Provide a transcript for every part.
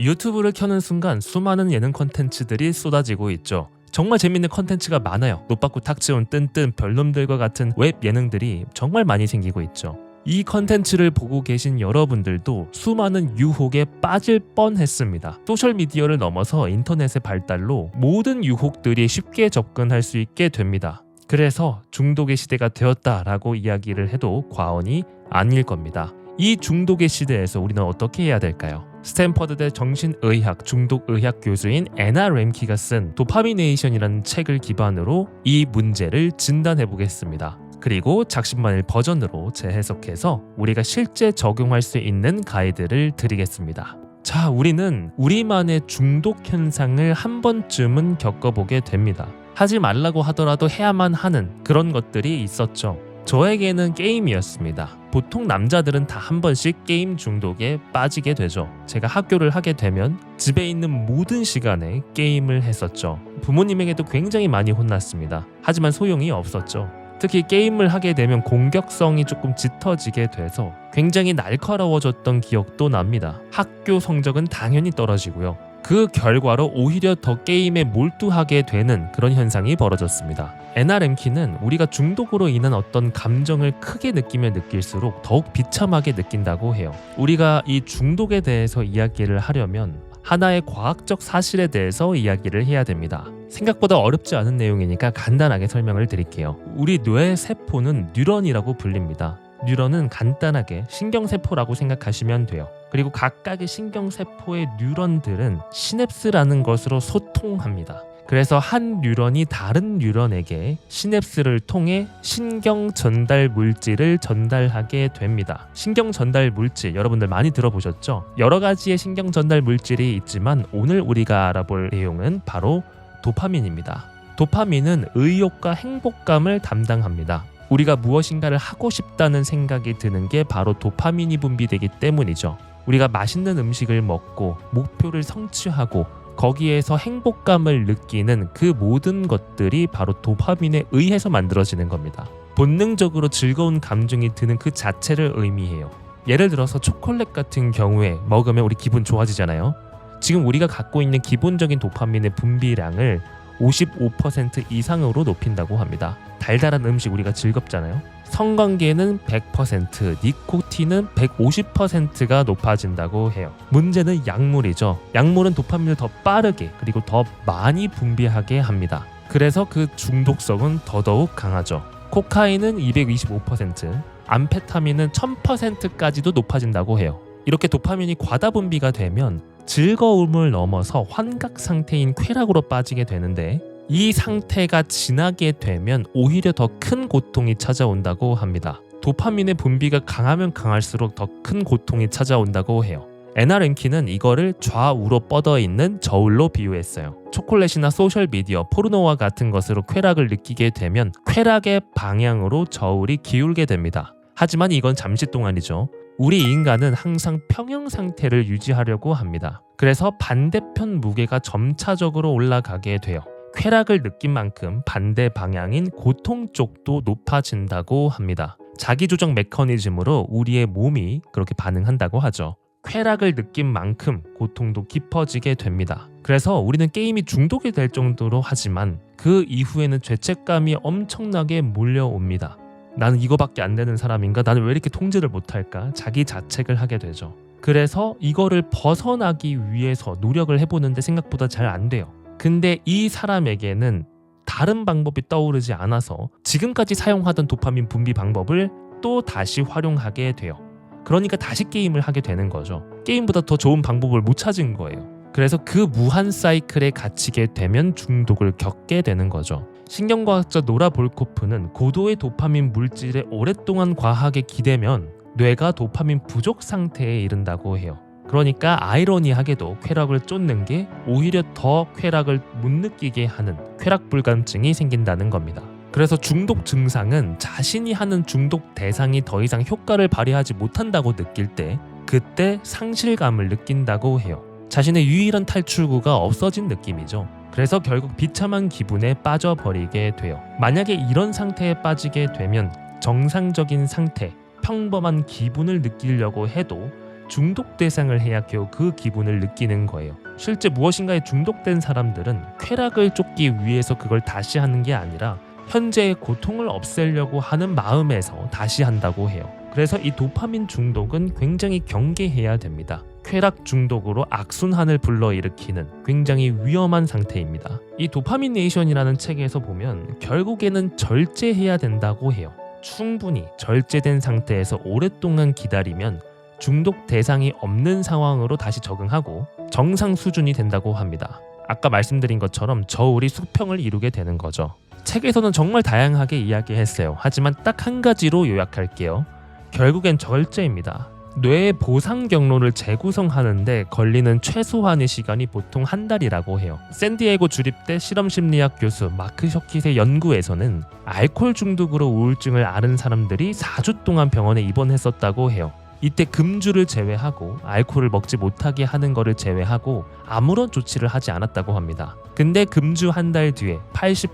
유튜브를 켜는 순간 수많은 예능 콘텐츠들이 쏟아지고 있죠. 정말 재밌는 콘텐츠가 많아요. 노빠꾸 탁지온 뜬뜬 별놈들과 같은 웹 예능들이 정말 많이 생기고 있죠. 이 콘텐츠를 보고 계신 여러분들도 수많은 유혹에 빠질 뻔했습니다. 소셜미디어를 넘어서 인터넷의 발달로 모든 유혹들이 쉽게 접근할 수 있게 됩니다. 그래서 중독의 시대가 되었다라고 이야기를 해도 과언이 아닐 겁니다. 이 중독의 시대에서 우리는 어떻게 해야 될까요? 스탠퍼드대 정신의학 중독의학 교수인 애나 램키가 쓴 도파미네이션이라는 책을 기반으로 이 문제를 진단해 보겠습니다. 그리고 작심만일 버전으로 재해석해서 우리가 실제 적용할 수 있는 가이드를 드리겠습니다. 자, 우리는 우리만의 중독 현상을 한 번쯤은 겪어보게 됩니다. 하지 말라고 하더라도 해야만 하는 그런 것들이 있었죠. 저에게는 게임이었습니다. 보통 남자들은 다 한 번씩 게임 중독에 빠지게 되죠. 제가 학교를 하게 되면 집에 있는 모든 시간에 게임을 했었죠. 부모님에게도 굉장히 많이 혼났습니다. 하지만 소용이 없었죠. 특히 게임을 하게 되면 공격성이 조금 짙어지게 돼서 굉장히 날카로워졌던 기억도 납니다. 학교 성적은 당연히 떨어지고요. 그 결과로 오히려 더 게임에 몰두하게 되는 그런 현상이 벌어졌습니다. 애나 램키는 우리가 중독으로 인한 어떤 감정을 크게 느끼면 느낄수록 더욱 비참하게 느낀다고 해요. 우리가 이 중독에 대해서 이야기를 하려면 하나의 과학적 사실에 대해서 이야기를 해야 됩니다. 생각보다 어렵지 않은 내용이니까 간단하게 설명을 드릴게요. 우리 뇌의 세포는 뉴런이라고 불립니다. 뉴런은 간단하게 신경세포라고 생각하시면 돼요. 그리고 각각의 신경세포의 뉴런들은 시냅스라는 것으로 소통합니다. 그래서 한 뉴런이 다른 뉴런에게 시냅스를 통해 신경 전달 물질을 전달하게 됩니다. 신경 전달 물질 여러분들 많이 들어보셨죠? 여러 가지의 신경 전달 물질이 있지만 오늘 우리가 알아볼 내용은 바로 도파민입니다. 도파민은 의욕과 행복감을 담당합니다. 우리가 무엇인가를 하고 싶다는 생각이 드는 게 바로 도파민이 분비되기 때문이죠. 우리가 맛있는 음식을 먹고 목표를 성취하고 거기에서 행복감을 느끼는 그 모든 것들이 바로 도파민에 의해서 만들어지는 겁니다. 본능적으로 즐거운 감정이 드는 그 자체를 의미해요. 예를 들어서 초콜릿 같은 경우에 먹으면 우리 기분 좋아지잖아요. 지금 우리가 갖고 있는 기본적인 도파민의 분비량을 55% 이상으로 높인다고 합니다. 달달한 음식 우리가 즐겁잖아요. 성관계는 100%, 니코틴은 150%가 높아진다고 해요. 문제는 약물이죠. 약물은 도파민을 더 빠르게 그리고 더 많이 분비하게 합니다. 그래서 그 중독성은 더더욱 강하죠. 코카인은 225%, 암페타민은 1000%까지도 높아진다고 해요. 이렇게 도파민이 과다 분비가 되면 즐거움을 넘어서 환각 상태인 쾌락으로 빠지게 되는데 이 상태가 지나게 되면 오히려 더 큰 고통이 찾아온다고 합니다. 도파민의 분비가 강하면 강할수록 더 큰 고통이 찾아온다고 해요. 애나 램키는 이거를 좌우로 뻗어 있는 저울로 비유했어요. 초콜릿이나 소셜미디어, 포르노와 같은 것으로 쾌락을 느끼게 되면 쾌락의 방향으로 저울이 기울게 됩니다. 하지만 이건 잠시 동안이죠. 우리 인간은 항상 평형 상태를 유지하려고 합니다. 그래서 반대편 무게가 점차적으로 올라가게 돼요. 쾌락을 느낀 만큼 반대 방향인 고통 쪽도 높아진다고 합니다. 자기조정 메커니즘으로 우리의 몸이 그렇게 반응한다고 하죠. 쾌락을 느낀 만큼 고통도 깊어지게 됩니다. 그래서 우리는 게임이 중독이 될 정도로 하지만 그 이후에는 죄책감이 엄청나게 몰려옵니다. 나는 이거밖에 안 되는 사람인가? 나는 왜 이렇게 통제를 못할까? 자기 자책을 하게 되죠. 그래서 이거를 벗어나기 위해서 노력을 해보는데 생각보다 잘 안 돼요. 근데 이 사람에게는 다른 방법이 떠오르지 않아서 지금까지 사용하던 도파민 분비 방법을 또 다시 활용하게 돼요. 그러니까 다시 게임을 하게 되는 거죠. 게임보다 더 좋은 방법을 못 찾은 거예요. 그래서 그 무한 사이클에 갇히게 되면 중독을 겪게 되는 거죠. 신경과학자 노라 볼코프는 고도의 도파민 물질에 오랫동안 과하게 기대면 뇌가 도파민 부족 상태에 이른다고 해요. 그러니까 아이러니하게도 쾌락을 쫓는 게 오히려 더 쾌락을 못 느끼게 하는 쾌락 불감증이 생긴다는 겁니다. 그래서 중독 증상은 자신이 하는 중독 대상이 더 이상 효과를 발휘하지 못한다고 느낄 때 그때 상실감을 느낀다고 해요. 자신의 유일한 탈출구가 없어진 느낌이죠. 그래서 결국 비참한 기분에 빠져버리게 돼요. 만약에 이런 상태에 빠지게 되면 정상적인 상태, 평범한 기분을 느끼려고 해도 중독 대상을 해야 겨우 그 기분을 느끼는 거예요. 실제 무엇인가에 중독된 사람들은 쾌락을 쫓기 위해서 그걸 다시 하는 게 아니라 현재의 고통을 없애려고 하는 마음에서 다시 한다고 해요. 그래서 이 도파민 중독은 굉장히 경계해야 됩니다. 쾌락 중독으로 악순환을 불러일으키는 굉장히 위험한 상태입니다. 이 도파민네이션이라는 책에서 보면 결국에는 절제해야 된다고 해요. 충분히 절제된 상태에서 오랫동안 기다리면 중독 대상이 없는 상황으로 다시 적응하고 정상 수준이 된다고 합니다. 아까 말씀드린 것처럼 저울이 수평을 이루게 되는 거죠. 책에서는 정말 다양하게 이야기했어요. 하지만 딱 한 가지로 요약할게요. 결국엔 절제입니다. 뇌의 보상 경로를 재구성하는데 걸리는 최소한의 시간이 보통 한 달이라고 해요. 샌디에고 주립대 실험심리학 교수 마크 셔킷의 연구에서는 알코올 중독으로 우울증을 앓은 사람들이 4주 동안 병원에 입원했었다고 해요. 이때 금주를 제외하고 알코올을 먹지 못하게 하는 것을 제외하고 아무런 조치를 하지 않았다고 합니다. 근데 금주 한 달 뒤에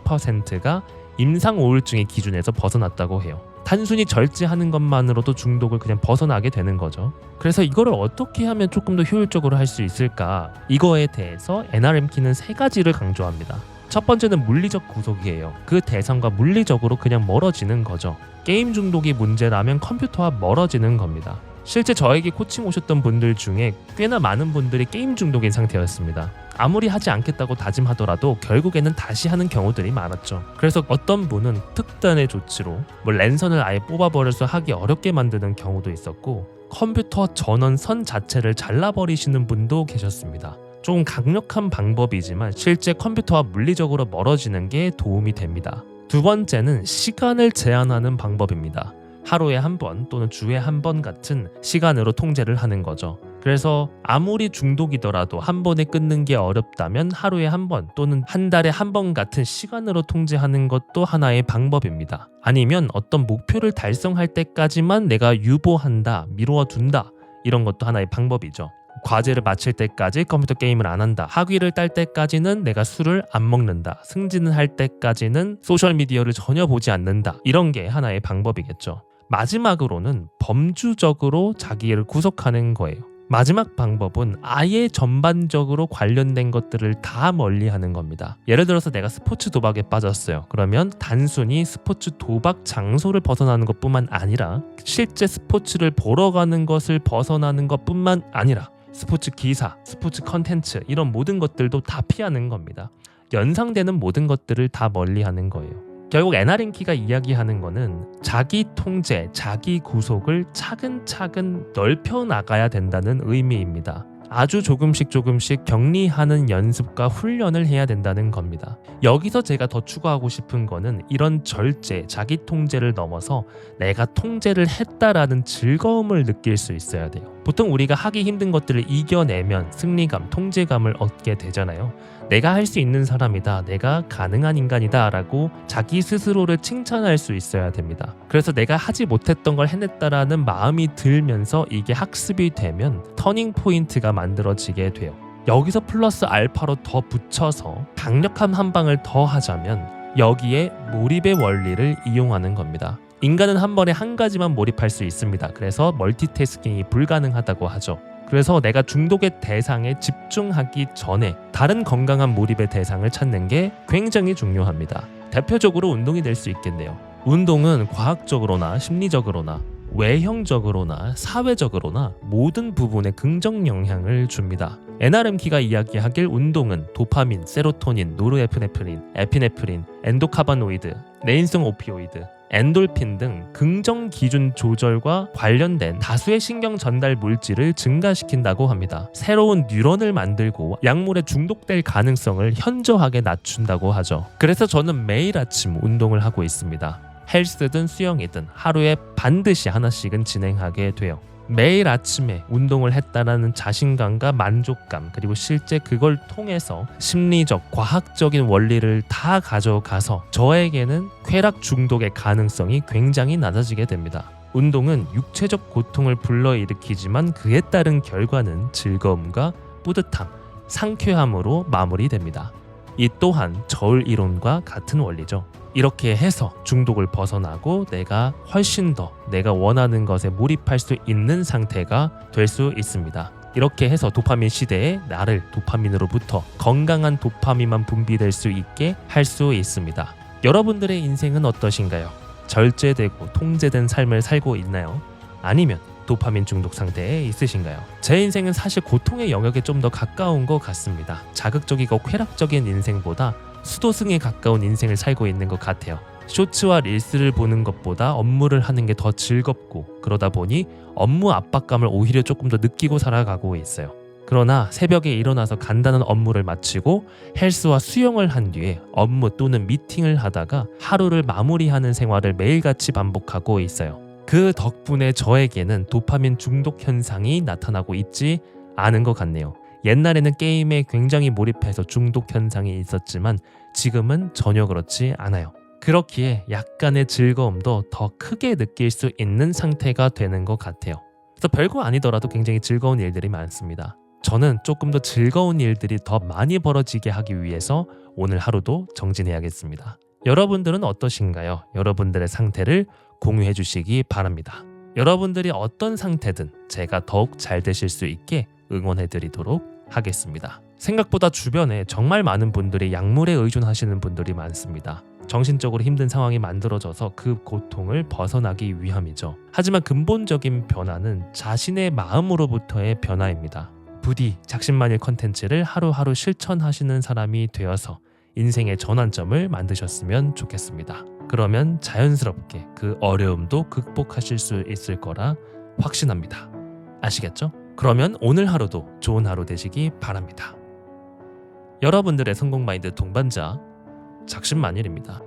80%가 임상 우울증의 기준에서 벗어났다고 해요. 단순히 절제하는 것만으로도 중독을 그냥 벗어나게 되는 거죠. 그래서 이거를 어떻게 하면 조금 더 효율적으로 할 수 있을까? 이거에 대해서 NRM키는 3가지를 강조합니다. 첫 번째는 물리적 구속이에요. 그 대상과 물리적으로 그냥 멀어지는 거죠. 게임 중독이 문제라면 컴퓨터와 멀어지는 겁니다. 실제 저에게 코칭 오셨던 분들 중에 꽤나 많은 분들이 게임 중독인 상태였습니다. 아무리 하지 않겠다고 다짐하더라도 결국에는 다시 하는 경우들이 많았죠. 그래서 어떤 분은 특단의 조치로 랜선을 아예 뽑아버려서 하기 어렵게 만드는 경우도 있었고 컴퓨터 전원선 자체를 잘라버리시는 분도 계셨습니다. 좀 강력한 방법이지만 실제 컴퓨터와 물리적으로 멀어지는 게 도움이 됩니다. 두 번째는 시간을 제한하는 방법입니다. 하루에 한 번 또는 주에 한 번 같은 시간으로 통제를 하는 거죠. 그래서 아무리 중독이더라도 한 번에 끊는 게 어렵다면 하루에 한 번 또는 한 달에 한 번 같은 시간으로 통제하는 것도 하나의 방법입니다. 아니면 어떤 목표를 달성할 때까지만 내가 유보한다, 미루어 둔다, 이런 것도 하나의 방법이죠. 과제를 마칠 때까지 컴퓨터 게임을 안 한다. 학위를 딸 때까지는 내가 술을 안 먹는다. 승진을 할 때까지는 소셜미디어를 전혀 보지 않는다. 이런 게 하나의 방법이겠죠. 마지막으로는 범주적으로 자기를 구속하는 거예요. 마지막 방법은 아예 전반적으로 관련된 것들을 다 멀리하는 겁니다. 예를 들어서 내가 스포츠 도박에 빠졌어요. 그러면 단순히 스포츠 도박 장소를 벗어나는 것뿐만 아니라 실제 스포츠를 보러 가는 것을 벗어나는 것뿐만 아니라 스포츠 기사, 스포츠 컨텐츠 이런 모든 것들도 다 피하는 겁니다. 연상되는 모든 것들을 다 멀리하는 거예요. 결국 NRM키가 이야기하는 거는 자기 통제, 자기 구속을 차근차근 넓혀 나가야 된다는 의미입니다. 아주 조금씩 격리하는 연습과 훈련을 해야 된다는 겁니다. 여기서 제가 더 추가하고 싶은 거는 이런 절제, 자기 통제를 넘어서 내가 통제를 했다라는 즐거움을 느낄 수 있어야 돼요. 보통 우리가 하기 힘든 것들을 이겨내면 승리감, 통제감을 얻게 되잖아요. 내가 할 수 있는 사람이다, 내가 가능한 인간이다 라고 자기 스스로를 칭찬할 수 있어야 됩니다. 그래서 내가 하지 못했던 걸 해냈다라는 마음이 들면서 이게 학습이 되면 터닝 포인트가 만들어지게 돼요. 여기서 플러스 알파로 더 붙여서 강력한 한 방을 더 하자면 여기에 몰입의 원리를 이용하는 겁니다. 인간은 한 번에 한 가지만 몰입할 수 있습니다. 그래서 멀티태스킹이 불가능하다고 하죠. 그래서 내가 중독의 대상에 집중하기 전에 다른 건강한 몰입의 대상을 찾는 게 굉장히 중요합니다. 대표적으로 운동이 될 수 있겠네요. 운동은 과학적으로나 심리적으로나 외형적으로나 사회적으로나 모든 부분에 긍정 영향을 줍니다. NRM키가 이야기하길 운동은 도파민, 세로토닌, 노르에프네프린, 에피네프린, 엔도카바노이드, 뇌인성 오피오이드, 엔돌핀 등 긍정 기준 조절과 관련된 다수의 신경 전달 물질을 증가시킨다고 합니다. 새로운 뉴런을 만들고 약물에 중독될 가능성을 현저하게 낮춘다고 하죠. 그래서 저는 매일 아침 운동을 하고 있습니다. 헬스든 수영이든 하루에 반드시 하나씩은 진행하게 돼요. 매일 아침에 운동을 했다라는 자신감과 만족감, 그리고 실제 그걸 통해서 심리적, 과학적인 원리를 다 가져가서 저에게는 쾌락 중독의 가능성이 굉장히 낮아지게 됩니다. 운동은 육체적 고통을 불러일으키지만 그에 따른 결과는 즐거움과 뿌듯함, 상쾌함으로 마무리됩니다. 이 또한 저울 이론과 같은 원리죠. 이렇게 해서 중독을 벗어나고 내가 훨씬 더 내가 원하는 것에 몰입할 수 있는 상태가 될 수 있습니다. 이렇게 해서 도파민 시대에 나를 도파민으로부터 건강한 도파민만 분비될 수 있게 할 수 있습니다. 여러분들의 인생은 어떠신가요? 절제되고 통제된 삶을 살고 있나요? 아니면 도파민 중독 상태에 있으신가요? 제 인생은 사실 고통의 영역에 좀 더 가까운 것 같습니다. 자극적이고 쾌락적인 인생보다 수도승에 가까운 인생을 살고 있는 것 같아요. 쇼츠와 릴스를 보는 것보다 업무를 하는 게 더 즐겁고 그러다 보니 업무 압박감을 오히려 조금 더 느끼고 살아가고 있어요. 그러나 새벽에 일어나서 간단한 업무를 마치고 헬스와 수영을 한 뒤에 업무 또는 미팅을 하다가 하루를 마무리하는 생활을 매일같이 반복하고 있어요. 그 덕분에 저에게는 도파민 중독 현상이 나타나고 있지 않은 것 같네요. 옛날에는 게임에 굉장히 몰입해서 중독 현상이 있었지만 지금은 전혀 그렇지 않아요. 그렇기에 약간의 즐거움도 더 크게 느낄 수 있는 상태가 되는 것 같아요. 그래서 별거 아니더라도 굉장히 즐거운 일들이 많습니다. 저는 조금 더 즐거운 일들이 더 많이 벌어지게 하기 위해서 오늘 하루도 정진해야겠습니다. 여러분들은 어떠신가요? 여러분들의 상태를 공유해 주시기 바랍니다. 여러분들이 어떤 상태든 제가 더욱 잘 되실 수 있게 응원해 드리도록 하겠습니다. 생각보다 주변에 정말 많은 분들이 약물에 의존하시는 분들이 많습니다. 정신적으로 힘든 상황이 만들어져서 그 고통을 벗어나기 위함이죠. 하지만 근본적인 변화는 자신의 마음으로부터의 변화입니다. 부디 작심만일 컨텐츠를 하루하루 실천하시는 사람이 되어서 인생의 전환점을 만드셨으면 좋겠습니다. 그러면 자연스럽게 그 어려움도 극복하실 수 있을 거라 확신합니다. 아시겠죠? 그러면 오늘 하루도 좋은 하루 되시기 바랍니다. 여러분들의 성공 마인드 동반자 작심만일입니다.